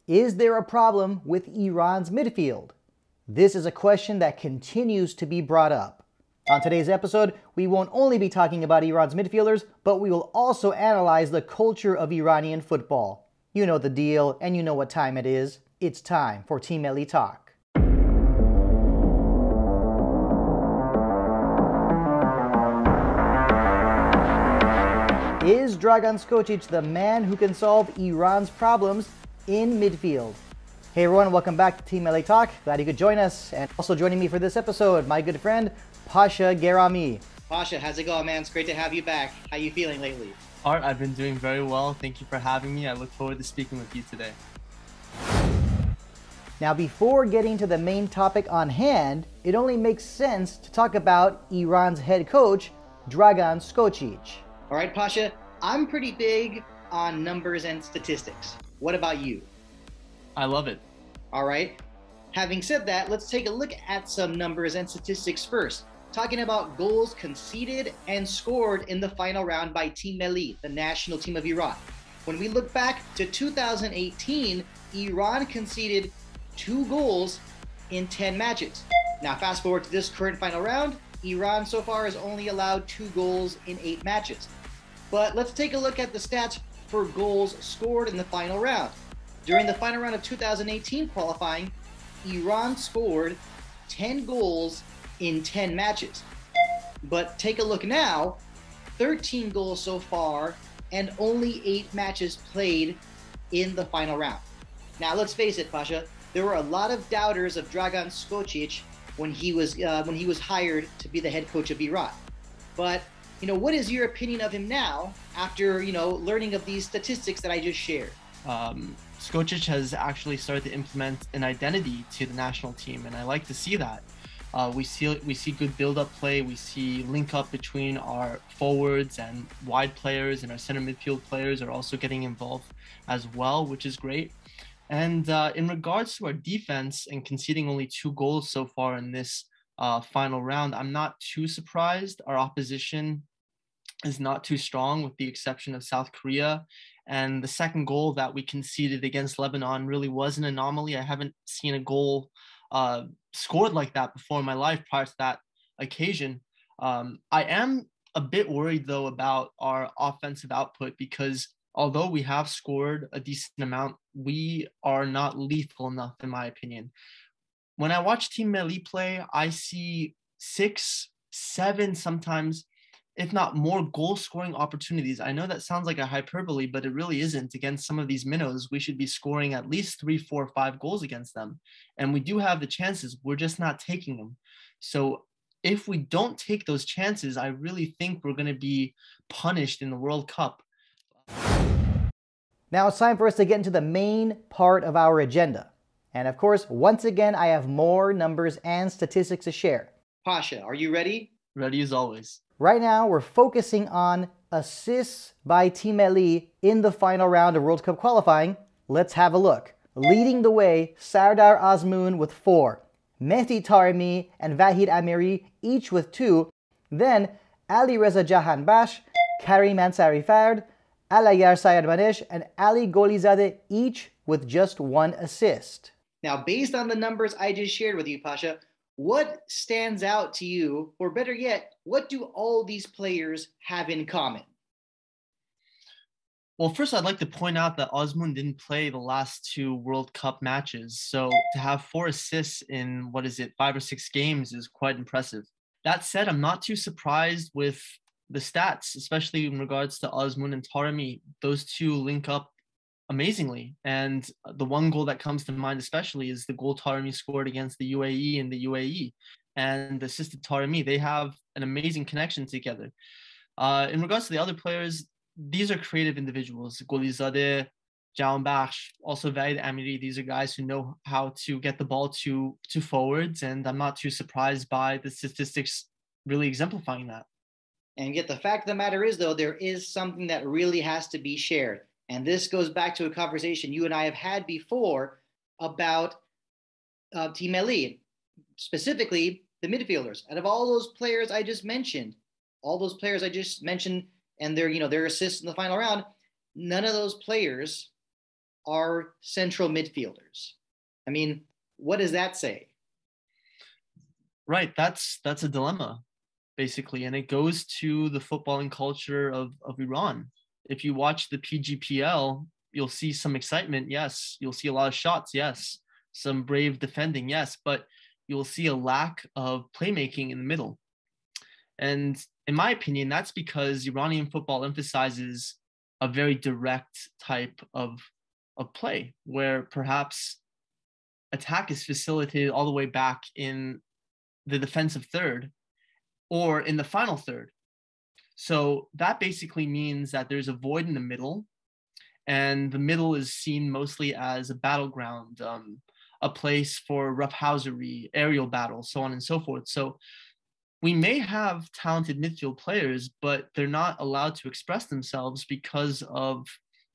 Is there a problem with Iran's midfield? This is a question that continues to be brought up. On today's episode, we won't only be talking about Iran's midfielders, but we will also analyze the culture of Iranian football. You know the deal, and you know what time it is. It's time for Team Melli Talk. Is Dragan Skocic the man who can solve Iran's problems in midfield? Hey everyone, welcome back to Team Melli Talk. Glad you could join us. And also joining me for this episode, my good friend, Pasha Gerami. Pasha, how's it going, man? It's great to have you back. How you feeling lately? Art, I've been doing very well. Thank you for having me. I look forward to speaking with you today. Now, before getting to the main topic on hand, it only makes sense to talk about Iran's head coach, Dragan Skocic. All right, Pasha, I'm pretty big on numbers and statistics. What about you? I love it. All right. Having said that, let's take a look at some numbers and statistics first. Talking about goals conceded and scored in the final round by Team Melli, the national team of Iran. When we look back to 2018, Iran conceded 2 goals in 10 matches. Now, fast forward to this current final round, Iran so far has only allowed 2 goals in 8 matches. But let's take a look at the stats for goals scored in the final round. During the final round of 2018 qualifying, Iran scored 10 goals in 10 matches. But take a look now, 13 goals so far and only 8 matches played in the final round. Now let's face it, Pasha, there were a lot of doubters of Dragan Skocic when he was hired to be the head coach of Iran. But what is your opinion of him now after learning of these statistics that I just shared? Skocic has actually started to implement an identity to the national team, and I like to see that. We see good build-up play. We see link-up between our forwards and wide players, and our center midfield players are also getting involved as well, which is great. And in regards to our defense and conceding only 2 goals so far in this final round, I'm not too surprised. Our opposition is not too strong, with the exception of South Korea. And the second goal that we conceded against Lebanon really was an anomaly. I haven't seen a goal scored like that before in my life prior to that occasion. I am a bit worried, though, about our offensive output, because although we have scored a decent amount, we are not lethal enough, in my opinion. When I watch Team Melli play, I see 6, 7 sometimes, if not more, goal-scoring opportunities. I know that sounds like a hyperbole, but it really isn't. Against some of these minnows, we should be scoring at least 3, 4, 5 goals against them. And we do have the chances. We're just not taking them. So if we don't take those chances, I really think we're going to be punished in the World Cup. Now it's time for us to get into the main part of our agenda. And of course, once again, I have more numbers and statistics to share. Pasha, are you ready? Ready as always. Right now, we're focusing on assists by Team Melli in the final round of World Cup qualifying. Let's have a look. Leading the way, Sardar Azmoun with 4. Mehdi Taremi and Vahid Amiri each with 2. Then Ali Reza Jahanbakhsh, Karim Ansari Fard, Alayyar Sayedmanesh and Ali Golizadeh each with just 1 assist. Now, based on the numbers I just shared with you, Pasha, what stands out to you, or better yet, what do all these players have in common? Well, first, I'd like to point out that Azmoun didn't play the last 2 World Cup matches. So to have 4 assists in, 5 or 6 games is quite impressive. That said, I'm not too surprised with the stats, especially in regards to Azmoun and Taremi. Those 2 link up amazingly. And the one goal that comes to mind especially is the goal Taremi scored against the UAE in the UAE. And assisted Taremi, they have an amazing connection together. In regards to the other players, these are creative individuals. Golizadeh, Jahanbakhsh, also Vahid Amiri. These are guys who know how to get the ball to forwards. And I'm not too surprised by the statistics really exemplifying that. And yet the fact of the matter is, though, there is something that really has to be shared. And this goes back to a conversation you and I have had before about Team Melli, specifically the midfielders. Out of all those players I just mentioned, and their assists in the final round, none of those players our central midfielders. I mean, what does that say? Right, that's a dilemma, basically, and it goes to the footballing culture of Iran. If you watch the PGPL, you'll see some excitement, yes. You'll see a lot of shots, yes. Some brave defending, yes. But you'll see a lack of playmaking in the middle. And in my opinion, that's because Iranian football emphasizes a very direct type of play, where perhaps attack is facilitated all the way back in the defensive third or in the final third. So that basically means that there's a void in the middle, and the middle is seen mostly as a battleground, a place for roughhousery, aerial battles, so on and so forth. So we may have talented midfield players, but they're not allowed to express themselves because of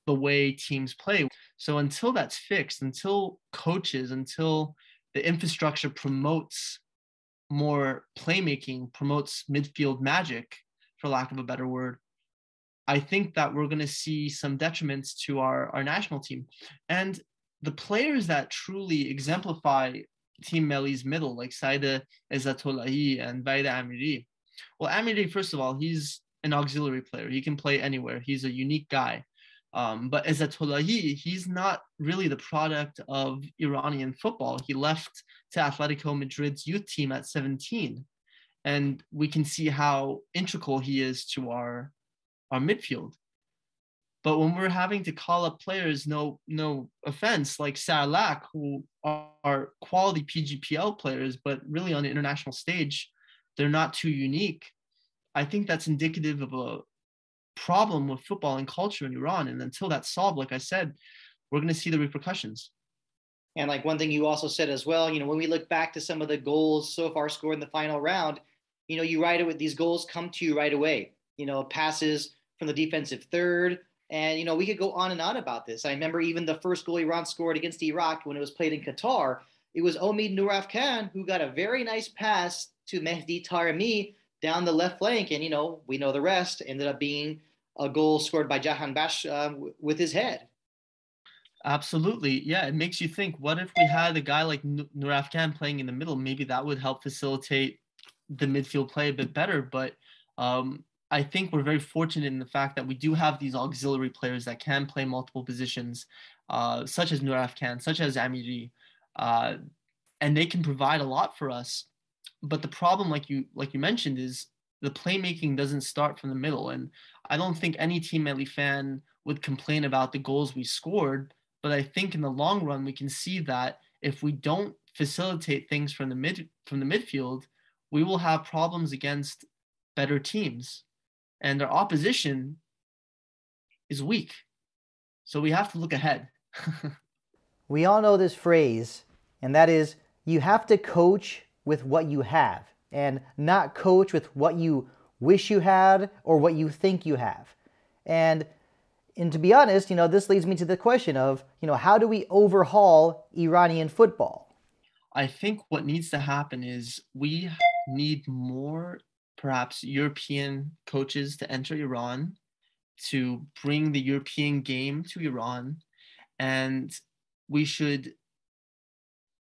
the way teams play. So until that's fixed, until the infrastructure promotes more playmaking, promotes midfield magic, for lack of a better word, I think that we're going to see some detriments to our national team. And the players that truly exemplify Team Melli's middle, like Saida Ezzatollahi and Vaida IRIB. Well, IRIB, first of all, he's an auxiliary player. He can play anywhere. He's a unique guy. But Ezzatollahi, he's not really the product of Iranian football. He left to Atletico Madrid's youth team at 17. And we can see how integral he is to our midfield. But when we're having to call up players, no offense, like Sarlak, who are quality PGPL players, but really on the international stage, they're not too unique. I think that's indicative of a problem with football and culture in Iran. And until that's solved, like I said, we're going to see the repercussions. And like one thing you also said as well, when we look back to some of the goals so far scored in the final round, you write it with these goals come to you right away, passes from the defensive third. And, we could go on and on about this. I remember even the first goal Iran scored against Iraq when it was played in Qatar. It was Omid Nourafkan who got a very nice pass to Mehdi Taremi down the left flank. And, we know the rest. Ended up being a goal scored by Jahan Bash with his head. Absolutely. Yeah, it makes you think, what if we had a guy like Nourafkan playing in the middle? Maybe that would help facilitate the midfield play a bit better. But I think we're very fortunate in the fact that we do have these auxiliary players that can play multiple positions, such as Nourafkan, such as IRIB, and they can provide a lot for us. But the problem, like you mentioned, is the playmaking doesn't start from the middle. And I don't think any Team Melli fan would complain about the goals we scored. But I think in the long run, we can see that if we don't facilitate things from the midfield, we will have problems against better teams. And their opposition is weak. So we have to look ahead. We all know this phrase, and that is, you have to coach with what you have and not coach with what you wish you had or what you think you have. And to be honest, this leads me to the question of, how do we overhaul Iranian football? I think what needs to happen is we need more perhaps European coaches to enter Iran, to bring the European game to Iran. And we should,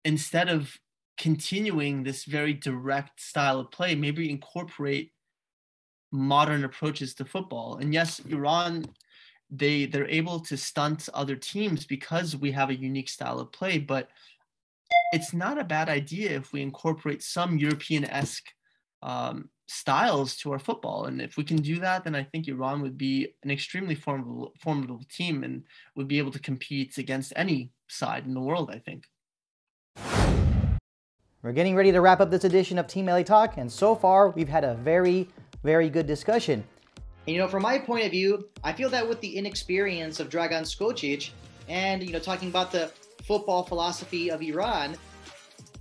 instead of continuing this very direct style of play, maybe incorporate modern approaches to football. And yes, Iran, they're able to stunt other teams because we have a unique style of play, but it's not a bad idea if we incorporate some European-esque styles to our football. And if we can do that, then I think Iran would be an extremely formidable team and would be able to compete against any side in the world, I think. We're getting ready to wrap up this edition of Team Melli Talk, and so far we've had a very, very good discussion. And, from my point of view, I feel that with the inexperience of Dragan Skocic and, talking about the football philosophy of Iran,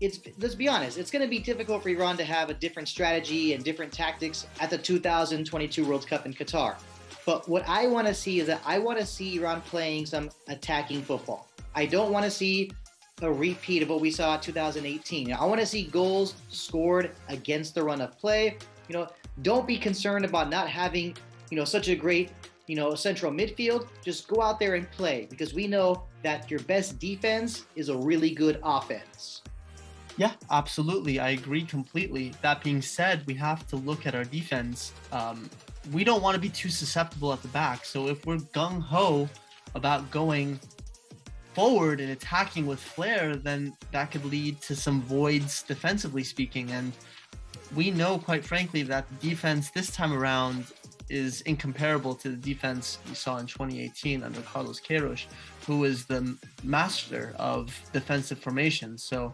let's be honest, it's going to be difficult for Iran to have a different strategy and different tactics at the 2022 World Cup in Qatar. But what I want to see is that I want to see Iran playing some attacking football. I don't want to see a repeat of what we saw in 2018. I want to see goals scored against the run of play. Don't be concerned about not having, such a great central midfield, just go out there and play, because we know that your best defense is a really good offense. Yeah, absolutely. I agree completely. That being said, we have to look at our defense. We don't want to be too susceptible at the back. So if we're gung-ho about going forward and attacking with flair, then that could lead to some voids defensively speaking. And we know, quite frankly, that the defense this time around is incomparable to the defense we saw in 2018 under Carlos Queiroz, who is the master of defensive formation. So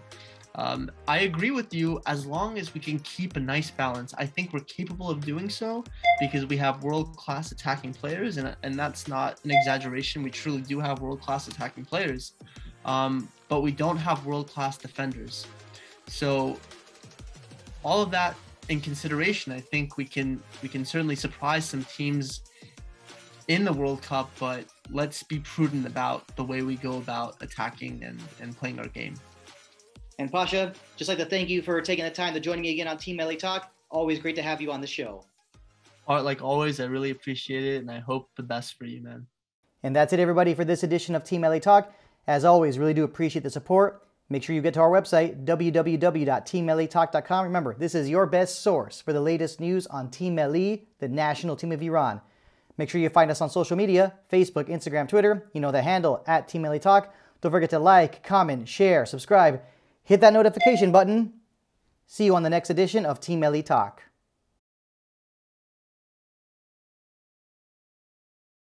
I agree with you. As long as we can keep a nice balance, I think we're capable of doing so, because we have world-class attacking players, and that's not an exaggeration. We truly do have world-class attacking players, but we don't have world-class defenders. So all of that in consideration, I think we can certainly surprise some teams in the World Cup, but let's be prudent about the way we go about attacking and playing our game. And Pasha, just like to thank you for taking the time to join me again on Team Melli Talk. Always great to have you on the show. Art, like always, I really appreciate it, and I hope the best for you, man. And that's it, everybody, for this edition of Team Melli Talk. As always, really do appreciate the support. Make sure you get to our website, www.teammellitalk.com. Remember, this is your best source for the latest news on Team Melli, the national team of Iran. Make sure you find us on social media, Facebook, Instagram, Twitter. You know the handle, @Team Melli Talk. Don't forget to like, comment, share, subscribe. Hit that notification button. See you on the next edition of Team Melli Talk.